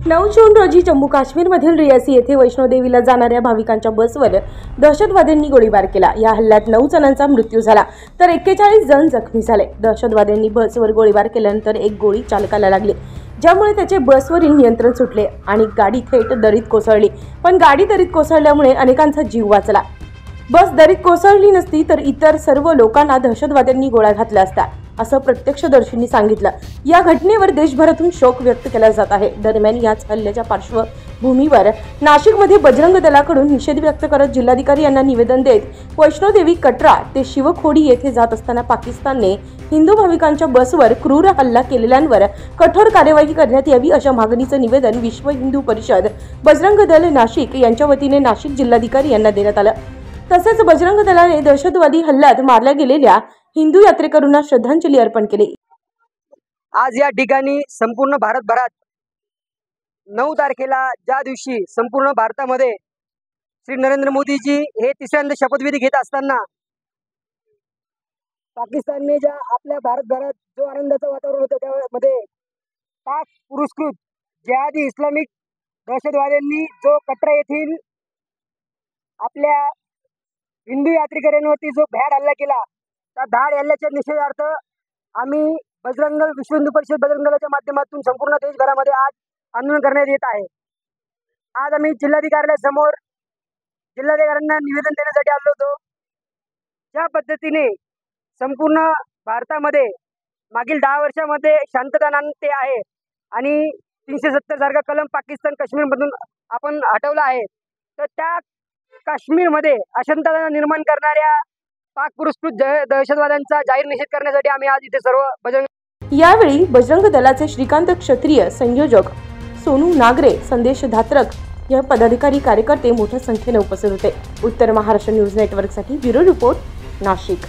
9 जून रोजी जम्मू काश्मीरमधील रियासी येथे वैष्णोदेवीला जाणाऱ्या भाविकांच्या बसवर दहशतवाद्यांनी गोळीबार केला। या हल्ल्यात 9 जणांचा मृत्यू झाला तर 41 जण जखमी झाले। दहशतवाद्यांनी बसवर गोळीबार केल्यानंतर एक गोळी चालकाला लागली, ज्यामुळे त्याचे बसवरील नियंत्रण सुटले आणि गाडी थेट दरीत कोसळली। पण गाडी दरीत कोसळल्यामुळे अनेकांचा जीव वाचला। बस दरीत कोसळली नसती तर इतर सर्व लोकांना दहशतवाद्यांनी गोळ्या घातल्या असत्या, असं प्रत्यक्षदर्शींनी सांगितलं। या घटनेवर देशभरातून शोक व्यक्त केला जात आहे। दरम्यान याच हल्ल्याच्या पार्श्वभूमीवर नाशिकमध्ये बजरंग दलाकडून निषेध व्यक्त करत जिल्हाधिकारी यांना निवेदन देत वैष्णोदेवी कटरा ते शिवखोडी येथे जात असताना पाकिस्तानने हिंदू भाविकांच्या बसवर क्रूर हल्ला केलेल्यांवर कठोर कार्यवाही करण्यात यावी अशा मागणीचं निवेदन विश्व हिंदू परिषद बजरंग दल नाशिक यांच्या वतीने नाशिक जिल्हाधिकारी यांना देण्यात आलं। तसेच बजरंग दलाने दहशतवादी हल्ल्यात मारल्या गेलेल्या हिंदू यात्रेकरूंना श्रद्धांजली अर्पण केली। आज या ठिकाणी संपूर्ण भारतभरात 9 तारखेला ज्या दिवशी संपूर्ण भारतामध्ये श्री नरेंद्र मोदीजी हे तिसऱ्यांदा शपथविधी घेत असताना पाकिस्तानने ज्या आपल्या भारतभरात जो आनंदाचं वातावरण होतं त्यामध्ये पाक पुरस्कृत जिहादी इस्लामिक दहशतवाद्यांनी जो कटरा येथील आपल्या हिंदू यात्रेकरूंवरती जो भ्याड हल्ला केला, त्या भ्याड हल्ल्याच्या निषेधार्थ आम्ही विश्व हिंदू परिषद बजरंग दलाच्या माध्यमातून संपूर्ण देशभरामध्ये आज आंदोलन करण्यात येत आहे। आज आम्ही जिल्हाधिकाऱ्यासमोर जिल्हाधिकाऱ्यांना निवेदन देण्यासाठी आलो होतो। ज्या पद्धतीने संपूर्ण भारतामध्ये मागील 10 वर्षामध्ये शांतता नांदते आहे आणि 370 सारखा कलम पाकिस्तान काश्मीरमधून आपण हटवला आहे, तर त्या काश्मीरमध्ये अशांतता निर्माण करणाऱ्या पाक पुरस्कृत दहशतवाद्यांचा जाहीर निषेध करण्यासाठी आम्ही आज इथे सर्व बजरंग। यावेळी बजरंग दलाचे श्रीकांत क्षत्रिय संयोजक, सोनू नागरे, संदेश धात्रक या पदाधिकारी कार्यकर्ते मोठ्या संख्येने उपस्थित होते। उत्तर महाराष्ट्र न्यूज नेटवर्कसाठी ब्युरो रिपोर्ट, नाशिक।